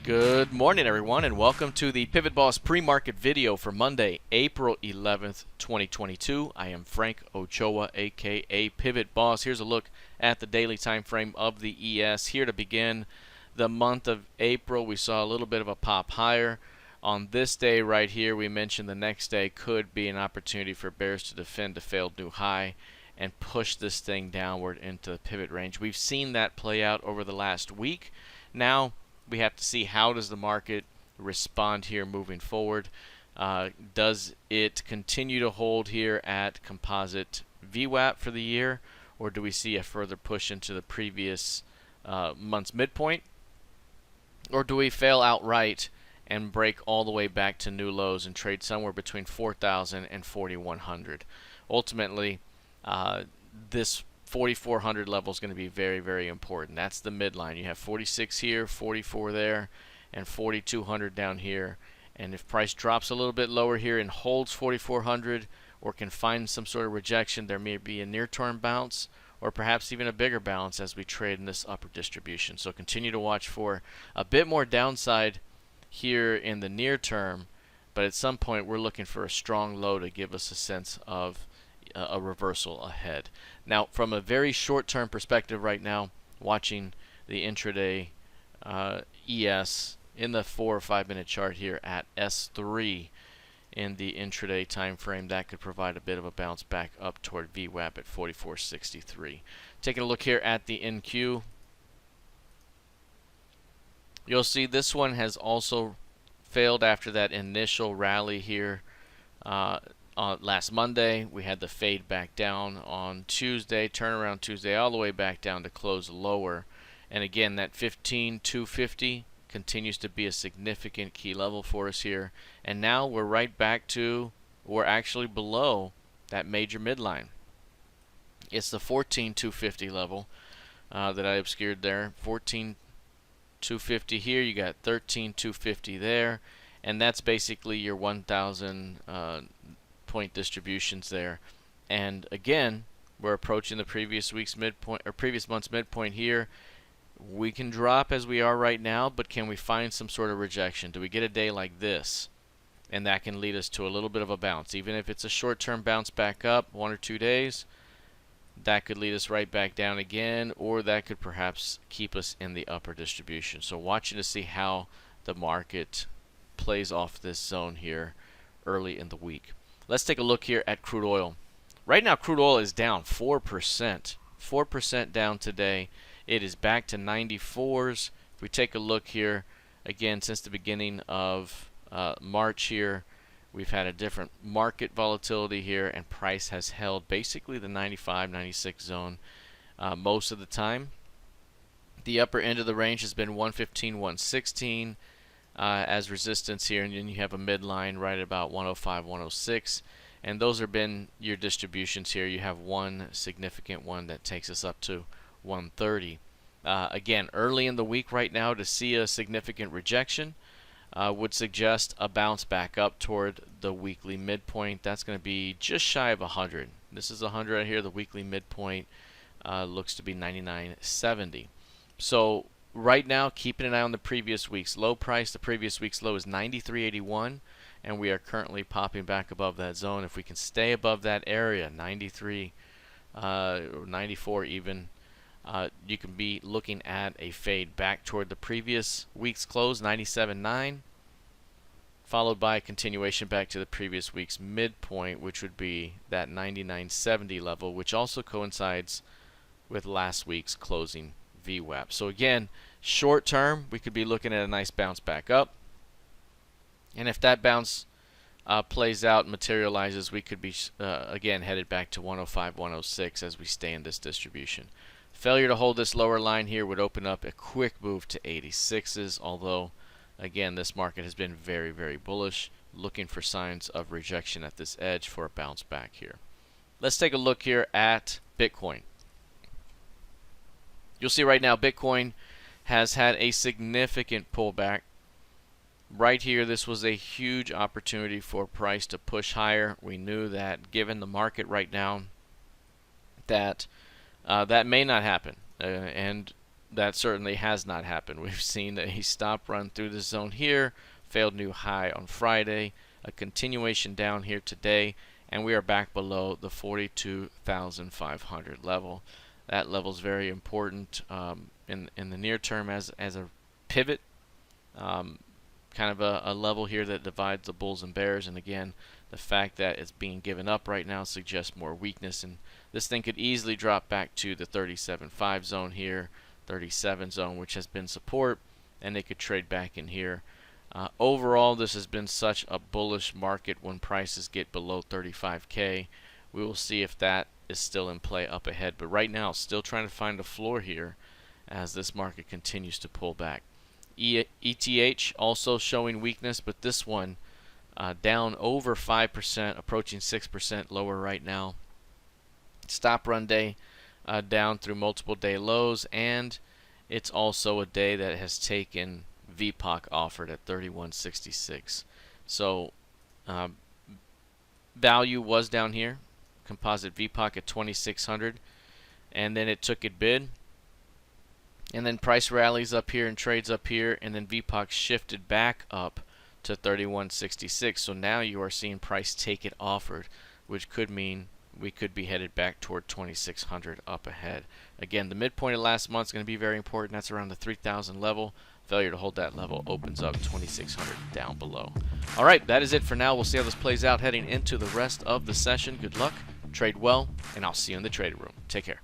Good morning, everyone, and welcome to the PivotBoss pre-market video for Monday, April 11th, 2022. I am Frank Ochoa, aka PivotBoss. Here's a look at the daily time frame of the ES. Here to begin the month of April, we saw a little bit of a pop higher. On this day right here, we mentioned the next day could be an opportunity for bears to defend a failed new high and push this thing downward into the pivot range. We've seen that play out over the last week. Now we have to see how does the market respond here moving forward. Does it continue to hold here at composite VWAP for the year, or do we see a further push into the previous month's midpoint, or do we fail outright and break all the way back to new lows and trade somewhere between 4,000 and 4,100? Ultimately, this 4,400 level is going to be very, very important. That's the midline. You have 46 here, 44 there, and 4,200 down here. And if price drops a little bit lower here and holds 4,400 or can find some sort of rejection, there may be a near-term bounce or perhaps even a bigger bounce as we trade in this upper distribution. So continue to watch for a bit more downside here in the near term, but at some point we're looking for a strong low to give us a sense of a reversal ahead. Now, from a very short-term perspective right now, watching the intraday ES in the 4 or 5 minute chart here at S3 in the intraday time frame, that could provide a bit of a bounce back up toward VWAP at 44.63. Taking a look here at the NQ, you'll see this one has also failed after that initial rally here last Monday. We had the fade back down on Tuesday, turnaround Tuesday, all the way back down to close lower. And again, that 15,250 continues to be a significant key level for us here. And now we're right back to, or actually below, that major midline. It's the 14,250 level that I obscured there. 14,250 here, you got 13,250 there, and that's basically your 1,000 point distributions there. And again, we're approaching the previous week's midpoint or previous month's midpoint here. We can drop as we are right now, but can we find some sort of rejection? Do we get a day like this? And that can lead us to a little bit of a bounce. Even if it's a short-term bounce back up, 1 or 2 days, that could lead us right back down again, or that could perhaps keep us in the upper distribution. So watching to see how the market plays off this zone here early in the week. Let's take a look here at crude oil. Right now, crude oil is down 4%. 4% down today. It is back to 94s. If we take a look here, again, since the beginning of March here, we've had a different market volatility here, and price has held basically the 95, 96 zone most of the time. The upper end of the range has been 115, 116. As resistance here, and then you have a midline right at about 105, 106, and those have been your distributions here. You have one significant one that takes us up to 130. Again, early in the week right now, to see a significant rejection would suggest a bounce back up toward the weekly midpoint. That's going to be just shy of 100. This is 100 right here. The weekly midpoint looks to be 99.70. So right now, keeping an eye on the previous week's low price. The previous week's low is 93.81, and we are currently popping back above that zone. If we can stay above that area, 93 or 94 even, you can be looking at a fade back toward the previous week's close, 97.9, followed by a continuation back to the previous week's midpoint, which would be that 99.70 level, which also coincides with last week's closing VWAP. So again, short term, we could be looking at a nice bounce back up, and if that bounce plays out and materializes, we could be again headed back to 105, 106 as we stay in this distribution. Failure to hold this lower line here would open up a quick move to 86s, although again, this market has been very, very bullish, looking for signs of rejection at this edge for a bounce back here. Let's take a look here at Bitcoin. You'll see right now Bitcoin has had a significant pullback. Right here, this was a huge opportunity for price to push higher. We knew that given the market right now that that may not happen. And that certainly has not happened. We've seen a stop run through the zone here, failed new high on Friday, a continuation down here today, and we are back below the 42,500 level. That level is very important in the near term as a pivot, kind of a level here that divides the bulls and bears. And again, the fact that it's being given up right now suggests more weakness, and this thing could easily drop back to the 37.5 zone here, 37 zone, which has been support, and they could trade back in here. Overall, this has been such a bullish market when prices get below 35K. We will see if that is still in play up ahead, but right now still trying to find a floor here as this market continues to pull back. ETH also showing weakness, but this one down over 5%, approaching 6% lower right now. Stop run day down through multiple day lows, and it's also a day that has taken VPOC offered at 31.66. So value was down here, composite VPOC at 2,600, and then it took it bid, and then price rallies up here and trades up here, and then VPOC shifted back up to 31.66. So now you are seeing price take it offered, which could mean we could be headed back toward 2,600 up ahead. Again, the midpoint of last month is going to be very important. That's around the 3,000 level. Failure to hold that level opens up 2,600 down below. All right, that is it for now. We'll see how this plays out heading into the rest of the session. Good luck, trade well, and I'll see you in the trading room. Take care.